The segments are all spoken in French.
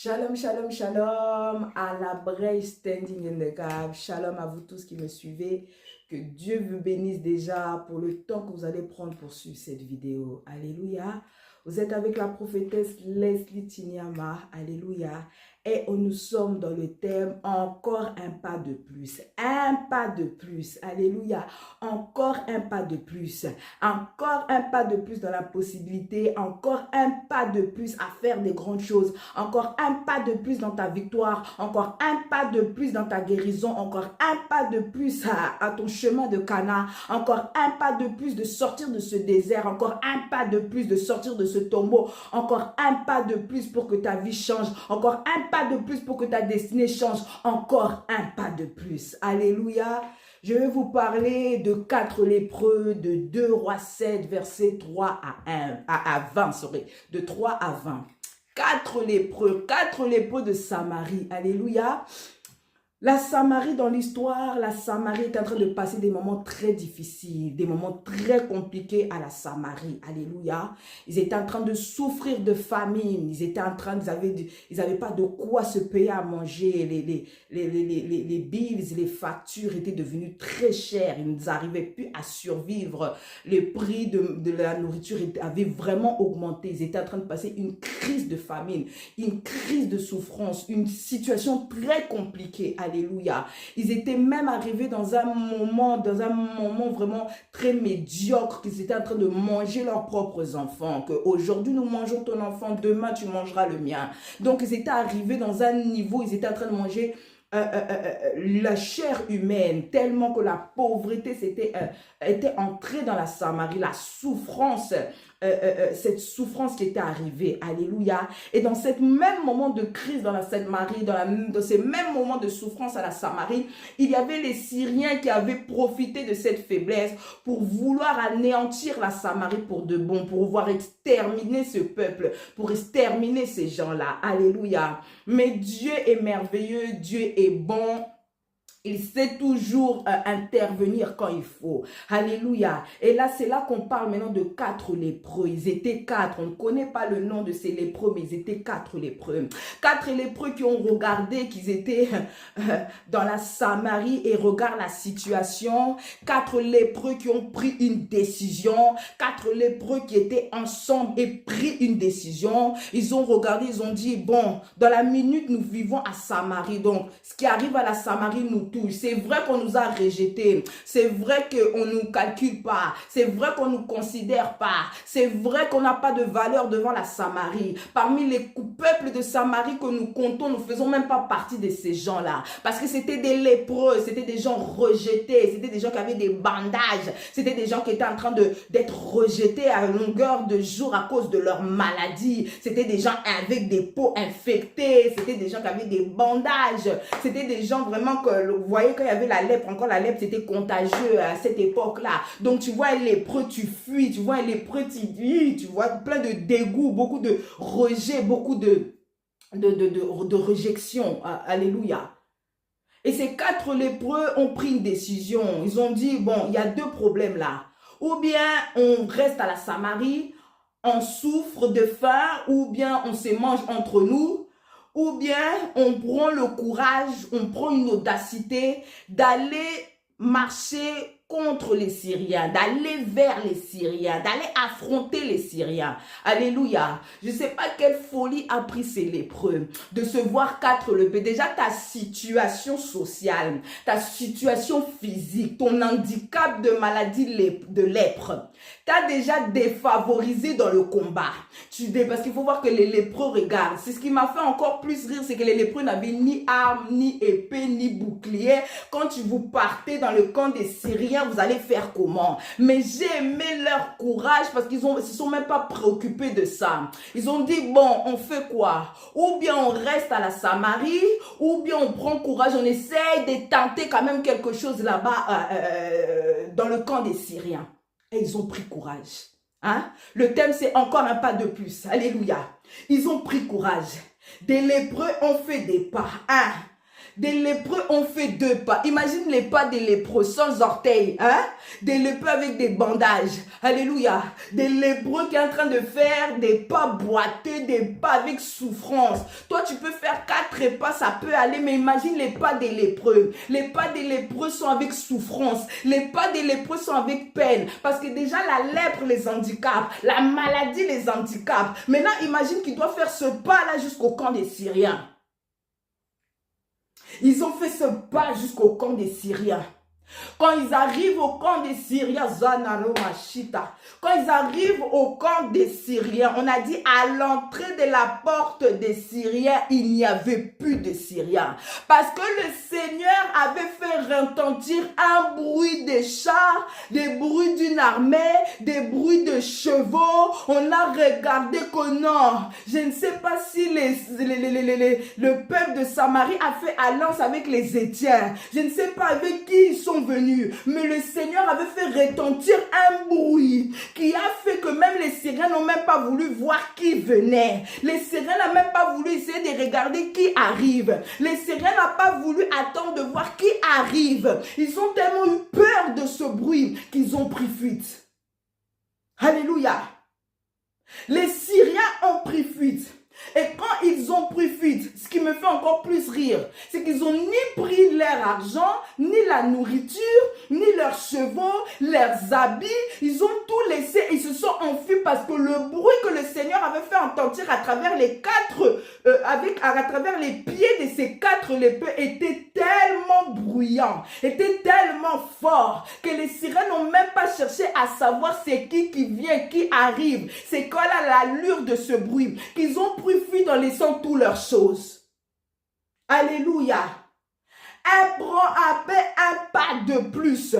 Shalom, shalom, shalom à la Braille Standing in the Gap. Shalom à vous tous qui me suivez. Que Dieu vous bénisse déjà pour le temps que vous allez prendre pour suivre cette vidéo. Alléluia. Vous êtes avec la prophétesse Leslie Tinyama. Alléluia. Et nous sommes dans le thème encore un pas de plus. Un pas de plus. Alléluia. Encore un pas de plus. Encore un pas de plus dans la possibilité. Encore un pas de plus à faire des grandes choses. Encore un pas de plus dans ta victoire. Encore un pas de plus dans ta guérison. Encore un pas de plus à ton chemin de Cana. Encore un pas de plus de sortir de ce désert. Encore un pas de plus de sortir de ce tombeau. Encore un pas de plus pour que ta vie change. Encore un pas de plus pour que ta destinée change. Encore un pas de plus. Alléluia. Je vais vous parler de 4 lépreux de 2 Rois 7, versets 3 à 20. De 3 à 20. 4 lépreux de Samarie. Alléluia. La Samarie, dans l'histoire, la Samarie est en train de passer des moments très difficiles, des moments très compliqués à la Samarie. Alléluia. Ils étaient en train de souffrir de famine. Ils étaient en train, ils n'avaient pas de quoi se payer à manger. Les bills, les factures étaient devenues très chères. Ils n'arrivaient plus à survivre. Les prix de la nourriture avaient vraiment augmenté. Ils étaient en train de passer une crise de famine, une crise de souffrance, une situation très compliquée. Alléluia. Ils étaient même arrivés dans un moment vraiment très médiocre, qu'ils étaient en train de manger leurs propres enfants, qu'aujourd'hui nous mangeons ton enfant, demain tu mangeras le mien. Donc ils étaient arrivés dans un niveau, ils étaient en train de manger la chair humaine, tellement que la pauvreté était entrée dans la Samarie, la souffrance, cette souffrance qui était arrivée, alléluia. Et dans ce même moment de crise dans la Samarie, dans ces mêmes moments de souffrance à la Samarie, il y avait les Syriens qui avaient profité de cette faiblesse pour vouloir anéantir la Samarie pour de bon, pour pouvoir exterminer ce peuple, pour exterminer ces gens-là, alléluia. Mais Dieu est merveilleux, Dieu est bon. Il sait toujours intervenir quand il faut. Alléluia. Et là, c'est là qu'on parle maintenant de 4 lépreux. Ils étaient 4. On ne connaît pas le nom de ces lépreux, mais ils étaient 4 lépreux. 4 lépreux qui ont regardé qu'ils étaient dans la Samarie et regardent la situation. 4 lépreux qui ont pris une décision. 4 lépreux qui étaient ensemble et pris une décision. Ils ont regardé, ils ont dit, bon, dans la minute, nous vivons à Samarie. Donc, ce qui arrive à la Samarie nous touche. C'est vrai qu'on nous a rejetés. C'est vrai qu'on ne nous calcule pas. C'est vrai qu'on ne nous considère pas. C'est vrai qu'on n'a pas de valeur devant la Samarie. Parmi les peuples de Samarie que nous comptons, nous ne faisons même pas partie de ces gens-là. Parce que c'était des lépreux, c'était des gens rejetés, c'était des gens qui avaient des bandages, c'était des gens qui étaient en train d'être rejetés à longueur de jour à cause de leur maladie. C'était des gens avec des peaux infectées, c'était des gens qui avaient des bandages, c'était des gens vraiment que... Vous voyez, quand il y avait la lèpre, encore la lèpre, c'était contagieux à cette époque-là. Donc, tu vois un lépreux, tu fuis. Tu vois un lépreux, tu vois plein de dégoût, beaucoup de rejet, beaucoup de rejection. Alléluia. Et ces 4 lépreux ont pris une décision. Ils ont dit, bon, il y a 2 problèmes là. Ou bien on reste à la Samarie, on souffre de faim, ou bien on se mange entre nous. Ou bien on prend le courage, on prend une audacité d'aller marcher contre les Syriens, d'aller vers les Syriens, d'aller affronter les Syriens. Alléluia. Je ne sais pas quelle folie a pris ces lépreux de se voir 4 lépreux. Déjà ta situation sociale, ta situation physique, ton handicap de maladie de lèpre, t'as déjà défavorisé dans le combat. Parce qu'il faut voir que les lépreux regardent. C'est ce qui m'a fait encore plus rire, c'est que les lépreux n'avaient ni armes, ni épée, ni bouclier. Quand vous partez dans le camp des Syriens, vous allez faire comment? Mais j'ai aimé leur courage parce qu'ils ne se sont même pas préoccupés de ça. Ils ont dit, bon, on fait quoi? Ou bien on reste à la Samarie, ou bien on prend courage, on essaye de tenter quand même quelque chose là-bas dans le camp des Syriens. Et ils ont pris courage. Hein? Le thème, c'est encore un pas de plus. Alléluia. Ils ont pris courage. Des lépreux ont fait des pas. Hein? Des lépreux ont fait 2 pas. Imagine les pas des lépreux sans orteils. Hein? Des lépreux avec des bandages. Alléluia. Des lépreux qui sont en train de faire des pas boiteux, des pas avec souffrance. Toi, tu peux faire 4 pas, ça peut aller. Mais imagine les pas des lépreux. Les pas des lépreux sont avec souffrance. Les pas des lépreux sont avec peine. Parce que déjà, la lèpre les handicape. La maladie les handicape. Maintenant, imagine qu'ils doivent faire ce pas-là jusqu'au camp des Syriens. Ils ont fait ce pas jusqu'au camp des Syriens. Quand ils arrivent au camp des Syriens, quand ils arrivent au camp des Syriens, on a dit à l'entrée de la porte des Syriens, il n'y avait plus de Syriens. Parce que le Seigneur avait fait retentir un bruit de chars, des bruits d'une armée, des bruits de chevaux. On a regardé que non, je ne sais pas si le peuple de Samarie a fait alliance avec les Étiens. Je ne sais pas avec qui ils sont venus, mais le Seigneur avait fait retentir un bruit qui a fait que même les Syriens n'ont même pas voulu voir qui venait. Les Syriens n'ont même pas voulu essayer de regarder qui arrive. Les Syriens n'ont pas voulu attendre de voir qui arrive. Ils ont tellement eu peur de ce bruit qu'ils ont pris fuite. Alléluia. Les Syriens ont pris fuite. Et quand ils ont pris fuite, ce qui me fait encore plus rire, c'est qu'ils n'ont ni pris leur argent, ni la nourriture, ni leurs chevaux, leurs habits. Ils ont tout laissé, ils se sont enfuis parce que le bruit que le Seigneur avait fait entendre à travers les à travers les pieds de ces 4 lépreux était tellement bruyant, était tellement fort que les Syriens n'ont même pas cherché à savoir c'est qui vient, qui arrive, c'est quoi l'allure de ce bruit, qu'ils ont pris fuite en laissant toutes leurs choses. Alléluia. Un pas de plus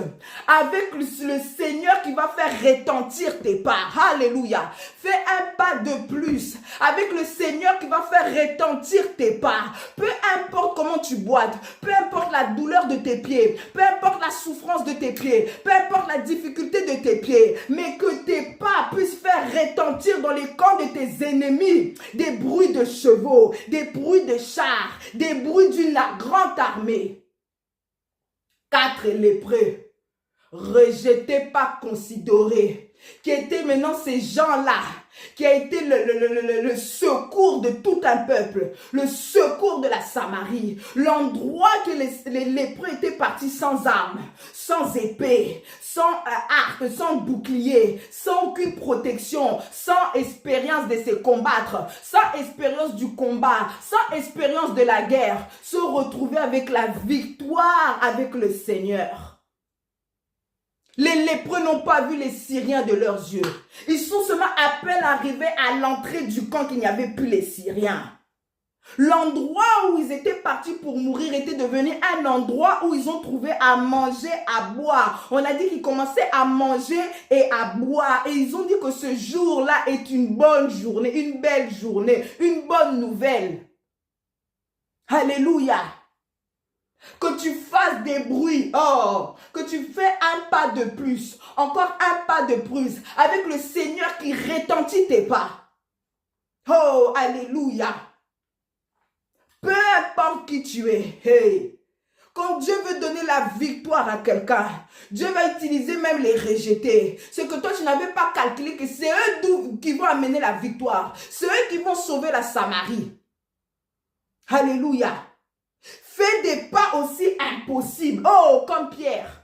avec le Seigneur qui va faire retentir tes pas. Alléluia. Fais un pas de plus avec le Seigneur qui va faire retentir tes pas. Peu importe comment tu boites, peu importe la douleur de tes pieds, peu importe la souffrance de tes pieds, peu importe la difficulté de tes pieds, mais que tes pas puissent faire retentir dans les camps de tes ennemis des bruits de chevaux, des bruits de chars, des bruits d'une grande armée. 4 lépreux, rejetés, pas considérés, qui étaient maintenant ces gens-là, qui a été le secours de tout un peuple, le secours de la Samarie, l'endroit que les lépreux étaient partis sans armes, sans épée, sans arc, sans bouclier, sans aucune protection, sans expérience de se combattre, sans expérience du combat, sans expérience de la guerre, se retrouver avec la victoire avec le Seigneur. Les lépreux n'ont pas vu les Syriens de leurs yeux. Ils sont seulement à peine arrivés à l'entrée du camp qu'il n'y avait plus les Syriens. L'endroit où ils étaient partis pour mourir était devenu un endroit où ils ont trouvé à manger, à boire. On a dit qu'ils commençaient à manger et à boire. Et ils ont dit que ce jour-là est une bonne journée, une belle journée, une bonne nouvelle. Alléluia. Que tu fasses des bruits, que tu fais un pas de plus, encore un pas de plus, avec le Seigneur qui retentit tes pas. Oh, alléluia. Peu importe qui tu es, hey, quand Dieu veut donner la victoire à quelqu'un, Dieu va utiliser même les rejetés. Ce que toi tu n'avais pas calculé que c'est eux qui vont amener la victoire. C'est eux qui vont sauver la Samarie. Alléluia. Fais des pas aussi impossibles. Oh, comme Pierre.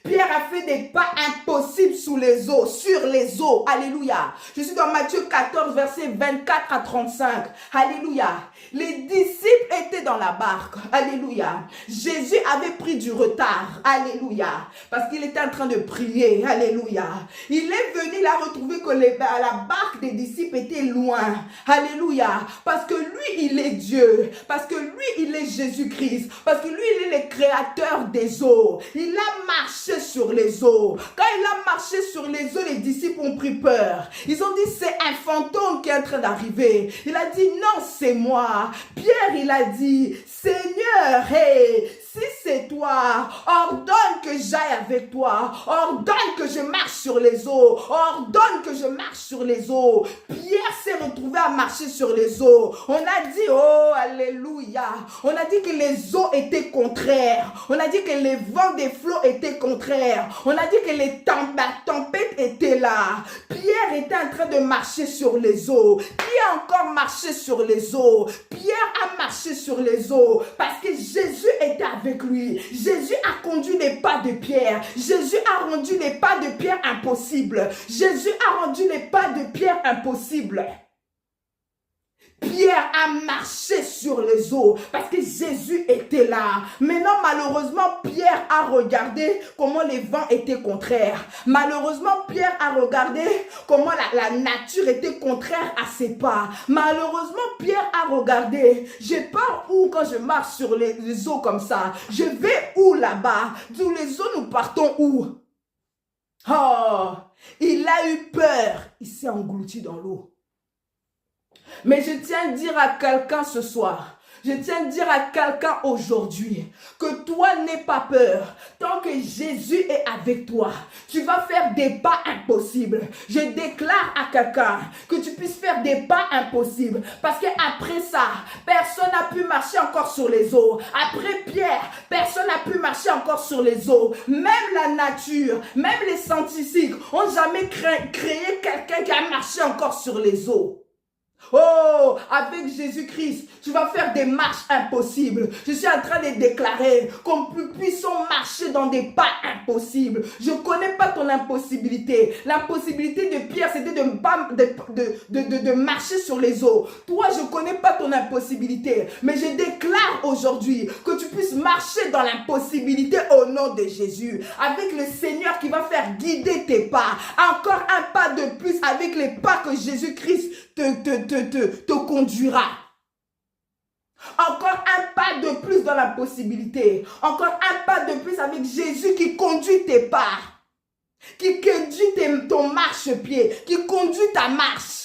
Pierre a fait des pas impossibles sur les eaux. Alléluia. Je suis dans Matthieu 14, versets 24 à 35. Alléluia. Les disciples étaient dans la barque. Alléluia. Jésus avait pris du retard. Alléluia. Parce qu'il était en train de prier. Alléluia. Il est venu, il a retrouvé que la barque des disciples était loin. Alléluia. Parce que lui, il est Dieu. Parce que lui, il est Jésus-Christ. Parce que lui, il est le créateur des eaux. Il a marché sur les eaux. Quand il a marché sur les eaux, les disciples ont pris peur. Ils ont dit, c'est un fantôme qui est en train d'arriver. Il a dit, non, c'est moi. Pierre, il a dit, Seigneur, hey, si c'est toi, ordonne que j'aille avec toi. Ordonne que je marche sur les eaux. Ordonne que je marche sur les eaux. Pierre s'est retrouvé à marcher sur les eaux. On a dit, oh, alléluia. On a dit que les eaux étaient contraires. On a dit que les vents des flots étaient contraires. On a dit que la tempête était là. Pierre était en train de marcher sur les eaux. Qui a encore marché sur les eaux? Pierre a marché sur les eaux parce que Jésus était avec lui. Jésus a conduit les pas de Pierre. Jésus a rendu les pas de Pierre impossibles. Jésus a rendu les pas de Pierre impossibles. Pierre a marché sur les eaux parce que Jésus était là. Maintenant, malheureusement, Pierre a regardé comment les vents étaient contraires. Malheureusement, Pierre a regardé comment la nature était contraire à ses pas. Malheureusement, Pierre a regardé, je pars où quand je marche sur les eaux comme ça? Je vais où là-bas? D'où les eaux, nous partons où? Oh, il a eu peur. Il s'est englouti dans l'eau. Mais je tiens à dire à quelqu'un ce soir, je tiens à dire à quelqu'un aujourd'hui que toi n'aie pas peur. Tant que Jésus est avec toi, tu vas faire des pas impossibles. Je déclare à quelqu'un que tu puisses faire des pas impossibles. Parce qu'après ça, personne n'a pu marcher encore sur les eaux. Après Pierre, personne n'a pu marcher encore sur les eaux. Même la nature, même les scientifiques n'ont jamais créé quelqu'un qui a marché encore sur les eaux. Oh, avec Jésus-Christ, tu vas faire des marches impossibles. Je suis en train de déclarer qu'on puisse marcher dans des pas impossibles. Je ne connais pas ton impossibilité. L'impossibilité de Pierre, c'était de marcher sur les eaux. Toi, je ne connais pas ton impossibilité. Mais je déclare aujourd'hui que tu puisses marcher dans l'impossibilité au nom de Jésus. Avec le Seigneur qui va faire guider tes pas. Encore un pas de plus avec les pas que Jésus-Christ te conduira. Encore un pas de plus dans la possibilité. Encore un pas de plus avec Jésus qui conduit tes pas. Qui conduit ton marchepied. Qui conduit ta marche.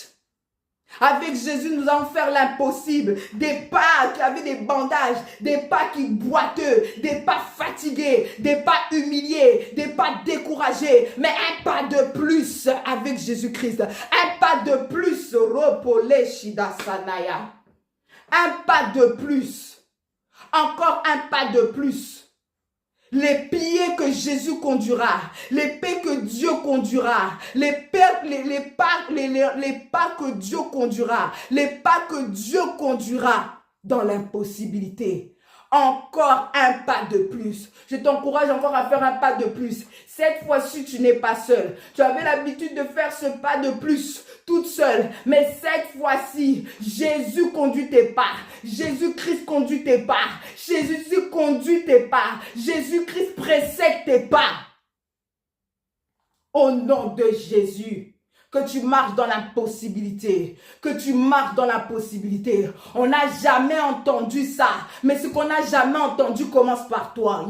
Avec Jésus, nous allons faire l'impossible. Des pas qui avaient des bandages, des pas qui boiteux, des pas fatigués, des pas humiliés, des pas découragés. Mais un pas de plus avec Jésus-Christ. Un pas de plus. Un pas de plus. Encore un pas de plus. Les pieds que Jésus conduira, les pieds que Dieu conduira, les pas que Dieu conduira, les pas que Dieu conduira dans l'impossibilité. Encore un pas de plus. Je t'encourage encore à faire un pas de plus. Cette fois-ci, tu n'es pas seul. Tu avais l'habitude de faire ce pas de plus toute seule. Mais cette fois-ci, Jésus conduit tes pas. Jésus-Christ conduit tes pas. Jésus conduit tes pas. Jésus-Christ précède tes pas. Au nom de Jésus. Que tu marches dans l'impossibilité. Que tu marches dans la possibilité. On n'a jamais entendu ça. Mais ce qu'on n'a jamais entendu commence par toi.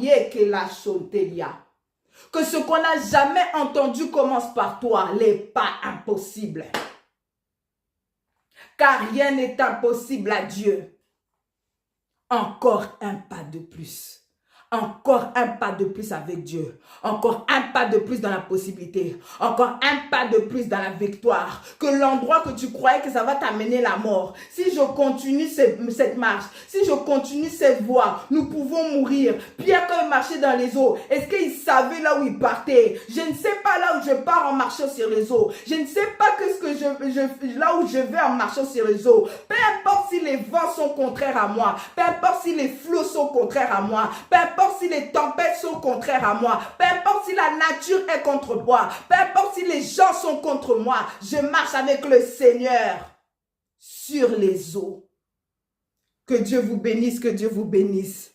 Que ce qu'on n'a jamais entendu commence par toi. Les pas impossibles. Car rien n'est impossible à Dieu. Encore un pas de plus. Encore un pas de plus avec Dieu. Encore un pas de plus dans la possibilité. Encore un pas de plus dans la victoire. Que l'endroit que tu croyais que ça va t'amener la mort. Si je continue cette marche, si je continue cette voie, nous pouvons mourir. Pierre, quand il marchait dans les eaux, est-ce qu'il savait là où il partait? Je ne sais pas là où je pars en marchant sur les eaux. Je ne sais pas là où je vais en marchant sur les eaux. Peu importe si les vents sont contraires à moi. Peu importe si les flots sont contraires à moi. Peu importe si les tempêtes sont contraires à moi, peu importe si la nature est contre moi, peu importe si les gens sont contre moi, je marche avec le Seigneur sur les eaux. Que Dieu vous bénisse, que Dieu vous bénisse.